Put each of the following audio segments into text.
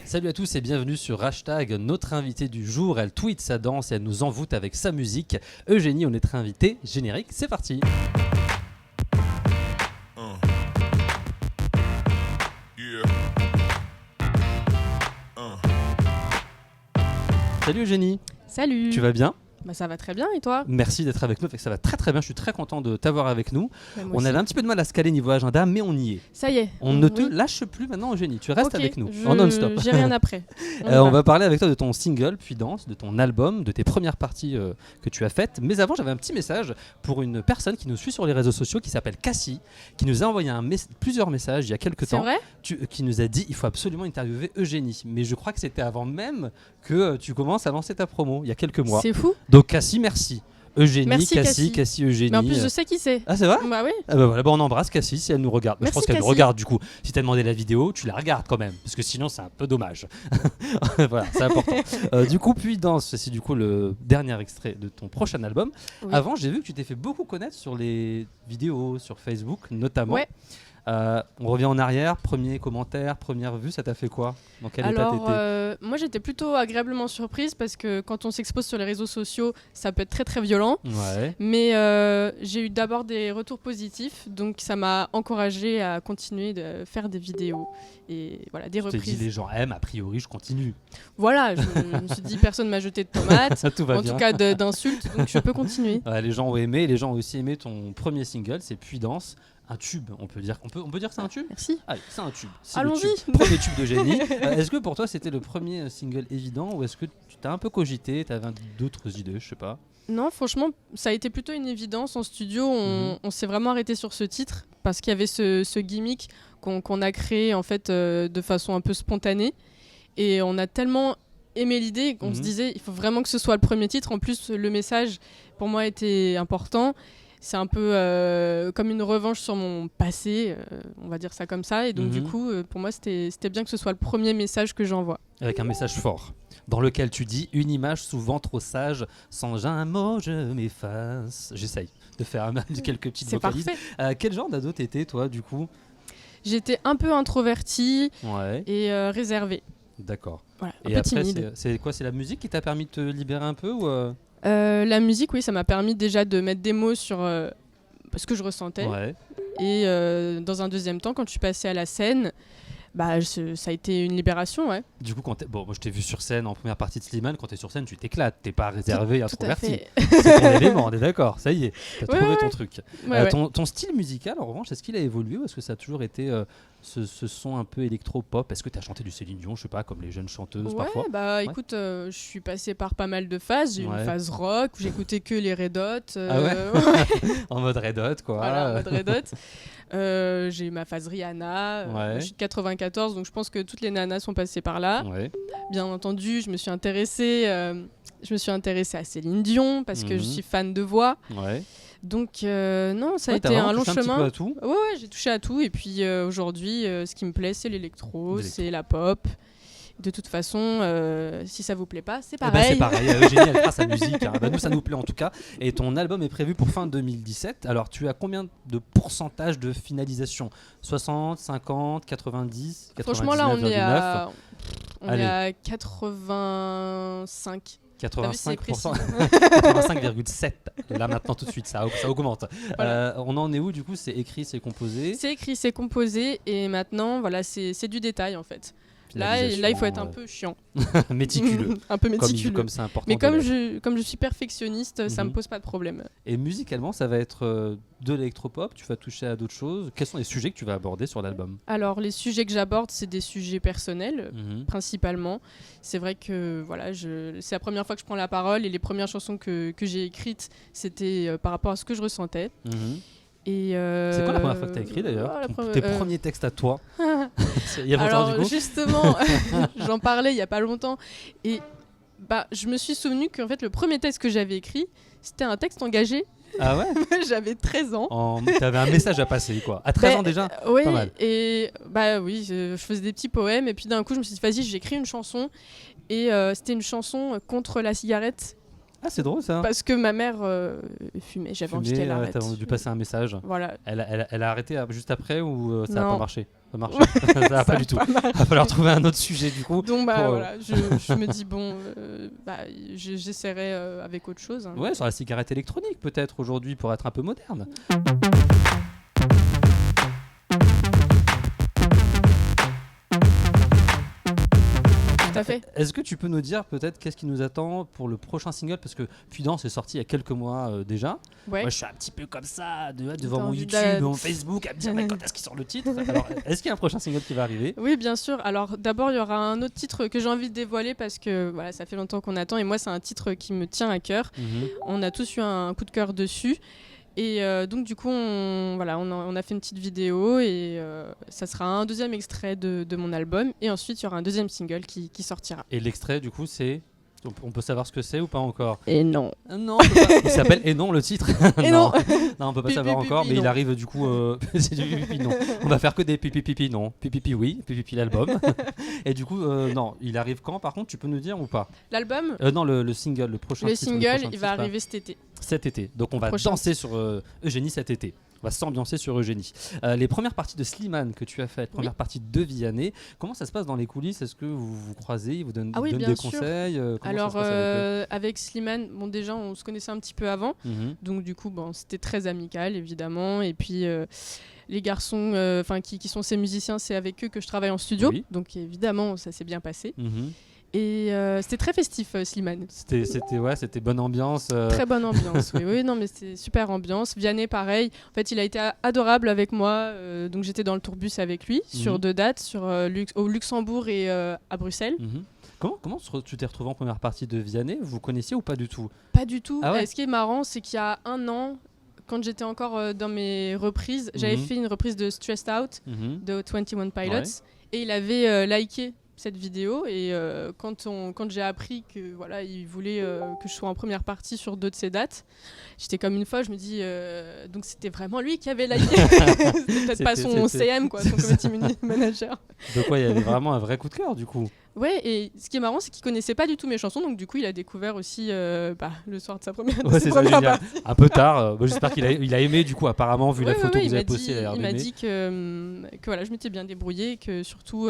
Salut à tous et bienvenue sur Hashtag. Notre invitée du jour, elle tweet sa danse et elle nous envoûte avec sa musique. Eugénie, notre invitée. Générique, c'est parti. Salut Eugénie. Salut. Tu vas bien ? Bah ça va très bien et toi ? Merci d'être avec nous, ça va très très bien, je suis très content de t'avoir avec nous. On avait un petit peu de mal à se caler niveau agenda, mais on y est. Ça y est. On ne te lâche plus maintenant Eugénie, tu restes avec nous en non-stop. J'ai rien après. On va parler avec toi de ton single, puis danse, de ton album, de tes premières parties que tu as faites. Mais avant, j'avais un petit message pour une personne qui nous suit sur les réseaux sociaux, qui s'appelle Cassie, qui nous a envoyé plusieurs messages il y a quelques temps. C'est vrai ? Qui nous a dit il faut absolument interviewer Eugénie. Mais je crois que c'était avant même que tu commences à lancer ta promo, il y a quelques mois. C'est fou. Donc Cassie, merci. Eugénie, merci, Cassie, Eugénie. Mais en plus, je sais qui c'est. Ah, c'est vrai ? Bah oui. Voilà, on embrasse Cassie si elle nous regarde. Merci, je pense qu'elle Cassie. nous regarde du coup. Si t'as demandé la vidéo, tu la regardes quand même. Parce que sinon, c'est un peu dommage. Voilà, c'est important. Du coup, puis danse, c'est du coup le dernier extrait de ton prochain album. Oui. Avant, j'ai vu que tu t'es fait beaucoup connaître sur les vidéos, sur Facebook notamment. Ouais. On revient en arrière, premier commentaire, première vue, ça t'a fait quoi ? Dans quel état t'étais ? Moi j'étais plutôt agréablement surprise parce que quand on s'expose sur les réseaux sociaux, ça peut être très très violent. Ouais. Mais j'ai eu d'abord des retours positifs, donc ça m'a encouragée à continuer de faire des vidéos et voilà, des reprises. Tu t'es dit les gens aiment, a priori je continue. Voilà, je me suis dit personne m'a jeté de tomates, tout va bien. Tout cas d'insultes, donc je peux continuer. Ouais, les gens ont aimé, les gens ont aussi aimé ton premier single, c'est Puis danse. Un tube, on peut dire que c'est un tube. Merci. Allez, c'est un tube. C'est allons-y. Le tube. Premier tube d'Eugénie. Est-ce que pour toi c'était le premier single évident ou est-ce que tu t'as un peu cogité, tu avais d'autres idées, je sais pas. Non, franchement, ça a été plutôt une évidence en studio. On s'est vraiment arrêté sur ce titre parce qu'il y avait ce gimmick qu'on a créé en fait de façon un peu spontanée et on a tellement aimé l'idée qu'on se disait il faut vraiment que ce soit le premier titre. En plus, le message pour moi était important. C'est un peu comme une revanche sur mon passé, on va dire ça comme ça. Et donc du coup, pour moi, c'était bien que ce soit le premier message que j'envoie. Avec un message fort, dans lequel tu dis « Une image souvent trop sage, sans un mot je m'efface ». J'essaye de faire quelques petites vocalises. Quel genre d'ado t'étais, toi, du coup ? J'étais un peu introvertie et réservée. D'accord. Voilà, et peu après, timide. C'est quoi ? C'est la musique qui t'a permis de te libérer un peu ou La musique, oui, ça m'a permis déjà de mettre des mots sur ce que je ressentais. Ouais. Et dans un deuxième temps, quand je suis passée à la scène, ça a été une libération, ouais. Du coup, moi je t'ai vu sur scène en première partie de Slimane. Quand t'es sur scène, tu t'éclates. T'es pas réservé, introverti. C'est ton élément, on est d'accord. Ça y est, t'as trouvé ton truc. Ton style musical, en revanche, est-ce qu'il a évolué ou est-ce que ça a toujours été ce son un peu électro-pop ? Est-ce que t'as chanté du Céline Dion, je sais pas, comme les jeunes chanteuses parfois ? Écoute, je suis passée par pas mal de phases. J'ai eu une phase rock où j'écoutais que les Red Hot. En mode Red Hot, quoi. Voilà, en mode Red Hot. J'ai eu ma phase Rihanna. Je suis de 94, donc je pense que toutes les nanas sont passées par là. Bien entendu, je me suis intéressée à Céline Dion parce que je suis fan de voix. Donc non, ça a été un long chemin. Un petit peu à tout. Ouais, j'ai touché à tout. Et puis aujourd'hui, ce qui me plaît, c'est l'électro, c'est la pop. De toute façon, si ça vous plaît pas, c'est pareil. C'est pareil, Eugénie, elle fera sa musique. Nous, ça nous plaît en tout cas. Et ton album est prévu pour fin 2017. Alors, tu as combien de pourcentage de finalisation ? 60, 50, 90, 99,9 ? Franchement, là, on est à 85. 85%, 85,7. Là maintenant tout de suite, ça augmente. Voilà. On en est où du coup ? C'est écrit, c'est composé ? C'est écrit, c'est composé. Et maintenant, voilà, c'est du détail en fait. Là, il faut être un peu chiant. Méticuleux. Un peu méticuleux. Comme c'est important. Mais comme je suis perfectionniste, ça me pose pas de problème. Et musicalement, ça va être de l'électropop. Tu vas toucher à d'autres choses. Quels sont les sujets que tu vas aborder sur l'album ? Alors, les sujets que j'aborde, c'est des sujets personnels, principalement. C'est vrai que voilà, c'est la première fois que je prends la parole et les premières chansons que j'ai écrites, c'était par rapport à ce que je ressentais. Et c'est quoi la première fois que tu as écrit d'ailleurs ? Tes premiers textes à toi ? Il y a longtemps, alors, du coup justement, j'en parlais il n'y a pas longtemps. Et je me suis souvenu qu'en fait, le premier texte que j'avais écrit, c'était un texte engagé. Ah ouais ? J'avais 13 ans. T'avais un message à passer, quoi. À 13 ans déjà ? Oui, pas mal. Et oui, je faisais des petits poèmes. Et puis d'un coup, je me suis dit, vas-y, j'écris une chanson. Et c'était une chanson contre la cigarette. Ah, c'est drôle ça. Parce que ma mère fumait, j'avais envie qu'elle arrête. T'as dû passer un message. Voilà. Elle a arrêté juste après ou ça n'a Non. pas marché? Ça marche. Ça n'a pas du tout. Il va falloir trouver un autre sujet du coup. Donc voilà, je me dis bon, j'essaierai avec autre chose. Hein. Ouais, sur la cigarette électronique peut-être aujourd'hui pour être un peu moderne. Tout à fait. Est-ce que tu peux nous dire peut-être qu'est-ce qui nous attend pour le prochain single? Parce que Puydance est sorti il y a quelques mois déjà. Ouais. Moi je suis un petit peu comme ça devant mon YouTube, mon Facebook à me dire mais quand est-ce qu'il sort le titre? Alors est-ce qu'il y a un prochain single qui va arriver? Oui, bien sûr. Alors d'abord il y aura un autre titre que j'ai envie de dévoiler parce que voilà, ça fait longtemps qu'on attend et moi c'est un titre qui me tient à cœur. On a tous eu un coup de cœur dessus. Et donc du coup on a fait une petite vidéo et ça sera un deuxième extrait de mon album et ensuite il y aura un deuxième single qui sortira. Et l'extrait du coup c'est... On peut savoir ce que c'est ou pas encore? Et non. Non, il s'appelle Et non le titre. Et non. Non, on peut pas savoir encore, mais il arrive du coup. C'est du pipi non. On va faire que des pipi non. Pipi oui, pipi l'album. Et du coup, non, il arrive quand par contre? Tu peux nous dire ou pas? L'album? Non, le single, le prochain. Le single, il va arriver cet été. Cet été. Donc on va danser sur Eugénie cet été. On va s'ambiancer sur Eugénie. Les premières parties de Slimane que tu as faites, première partie de Vianney, comment ça se passe dans les coulisses? Est-ce que vous vous croisez, ils vous donnent des conseils? Alors avec Slimane, bon déjà on se connaissait un petit peu avant, donc du coup bon, c'était très amical évidemment, et puis les garçons qui sont ces musiciens, c'est avec eux que je travaille en studio, donc évidemment ça s'est bien passé. Et c'était très festif, Slimane. C'était bonne ambiance. Très bonne ambiance, oui, non, mais c'était super ambiance. Vianney, pareil. En fait, il a été adorable avec moi. Donc, j'étais dans le tourbus avec lui sur 2 dates, au Luxembourg et à Bruxelles. Comment tu t'es retrouvé en première partie de Vianney? Vous connaissiez ou pas du tout? Pas du tout. Ah ouais. Ce qui est marrant, c'est qu'il y a 1 an, quand j'étais encore dans mes reprises, j'avais fait une reprise de Stressed Out de 21 Pilots et il avait liké cette vidéo et quand j'ai appris que voilà il voulait que je sois en première partie sur 2 de ses dates, j'étais comme une folle. Je me dis donc c'était vraiment lui qui avait liké. C'était peut-être pas son CM quoi, son community manager. Donc il y avait vraiment un vrai coup de cœur du coup. Ouais, et ce qui est marrant, c'est qu'il connaissait pas du tout mes chansons, donc du coup il a découvert aussi le soir de sa première, partie. Un peu tard. J'espère qu'il a aimé du coup apparemment vu la photo que vous avez postée. Il m'a dit que voilà, je m'étais bien débrouillée, que surtout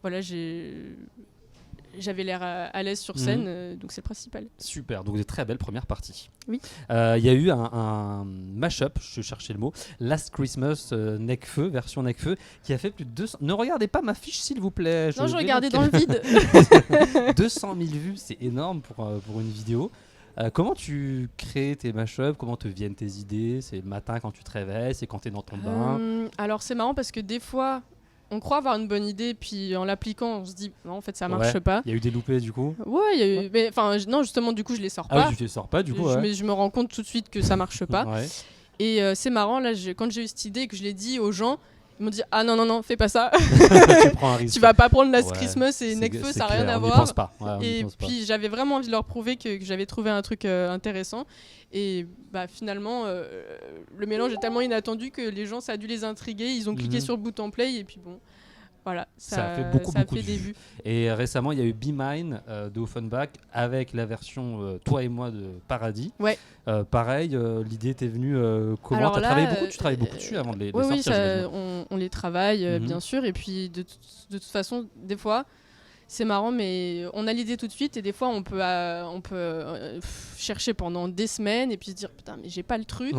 voilà, j'avais l'air à l'aise sur scène, donc c'est le principal. Super, donc des très belles premières parties. Oui. Il y a eu un mash-up, je cherchais le mot, Last Christmas Nekfeu, version Nekfeu, qui a fait plus de 200... Ne regardez pas ma fiche s'il vous plaît. Non, je regardais dans le vide. 200 000 vues, c'est énorme pour une vidéo. Comment tu crées tes mash-ups? Comment te viennent tes idées? C'est le matin quand tu te réveilles? C'est quand tu es dans ton bain? Alors c'est marrant parce que des fois... On croit avoir une bonne idée, puis en l'appliquant, on se dit non, en fait, ça marche pas. Il y a eu des loupés du coup? Ouais, il y a eu. Mais enfin, non, justement, du coup, je les sors pas. Ah oui, tu les sors pas du coup. Mais je me rends compte tout de suite que ça marche pas. Et c'est marrant, là, quand j'ai eu cette idée et que je l'ai dit aux gens, ils m'ont dit ah non, fais pas ça. Tu prends un risque. Tu vas pas prendre Last Christmas et Nekfeu, ça n'a rien à voir. Pense pas. Et puis j'avais vraiment envie de leur prouver que j'avais trouvé un truc intéressant. Et bah, finalement, le mélange est tellement inattendu que les gens, ça a dû les intriguer. Ils ont cliqué sur le bouton play et puis bon. Voilà, ça a fait beaucoup de vues. Et récemment, il y a eu Be Mine de Offenbach avec la version Toi et moi de Paradis. Ouais. Pareil, l'idée était venue comment? Tu travaillais beaucoup dessus avant de les sortir? Oui, on les travaille bien sûr. Et puis de toute façon, des fois, c'est marrant, mais on a l'idée tout de suite et des fois on peut chercher pendant des semaines et puis se dire putain mais j'ai pas le truc.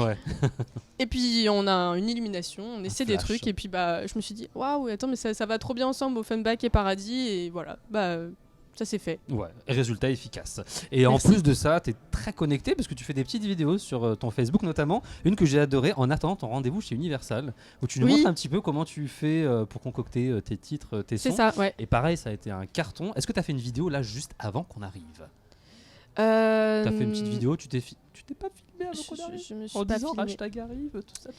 Et puis on a une illumination, on essaie des trucs et puis bah je me suis dit waouh attends mais ça va trop bien ensemble, Offenbach et Paradis, et voilà ça s'est fait. Ouais, résultat efficace. Et en plus de ça, tu es très connecté parce que tu fais des petites vidéos sur ton Facebook notamment. Une que j'ai adorée, En attendant ton rendez-vous chez Universal, où tu nous montres un petit peu comment tu fais pour concocter tes titres, tes sons. C'est ça, ouais. Et pareil, ça a été un carton. Est-ce que tu as fait une vidéo là juste avant qu'on arrive? Tu as fait une petite vidéo, tu t'es pas filmé avant qu'on arrive? Je me suis en pas disant filmé. hashtag arrive, tout ça?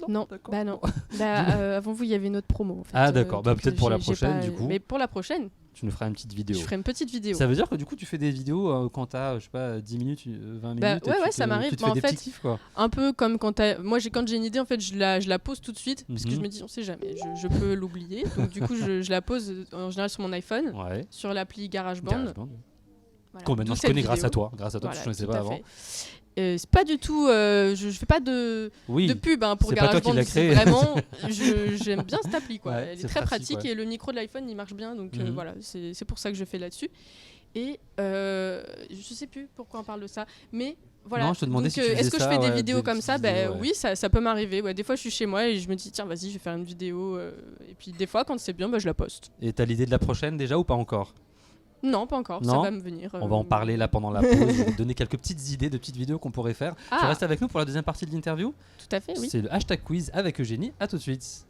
Non, bah non. Avant vous, il y avait une autre promo. En fait, ah d'accord, peut-être pour la prochaine du coup. Mais pour la prochaine, tu nous feras une petite vidéo. Je ferai une petite vidéo. Ça veut dire que du coup tu fais des vidéos quand t'as, je sais pas, 10 minutes, 20 minutes. Ouais, ça m'arrive. Tu te fais des petits kiffs, quoi. Un peu comme quand quand j'ai une idée, en fait, je la pose tout de suite parce que je me dis, on sait jamais, je peux l'oublier. Donc du coup, je la pose en général sur mon iPhone, sur l'appli GarageBand. Voilà, qu'on maintenant je connais grâce à toi, voilà, je ne connaissais pas avant. C'est pas du tout, je fais pas de pub pour GarageBand, c'est vraiment, j'aime bien cette appli, quoi. Elle est très pratique et le micro de l'iPhone il marche bien, donc voilà, c'est pour ça que je fais là-dessus. Et je sais plus pourquoi on parle de ça, mais voilà. Non, je te demandais si tu faisais est-ce que je fais des vidéos comme ça? Oui, ça peut m'arriver. Ouais, des fois, je suis chez moi et je me dis tiens, vas-y, je vais faire une vidéo. Et puis des fois, quand c'est bien, je la poste. Et t'as l'idée de la prochaine déjà ou pas encore? Non, pas encore. Ça va me venir. On va en parler là pendant la pause. Je vais te donner quelques petites idées de petites vidéos qu'on pourrait faire. Tu restes avec nous pour la deuxième partie de l'interview? Tout à fait, oui. C'est le hashtag quiz avec Eugénie. À tout de suite.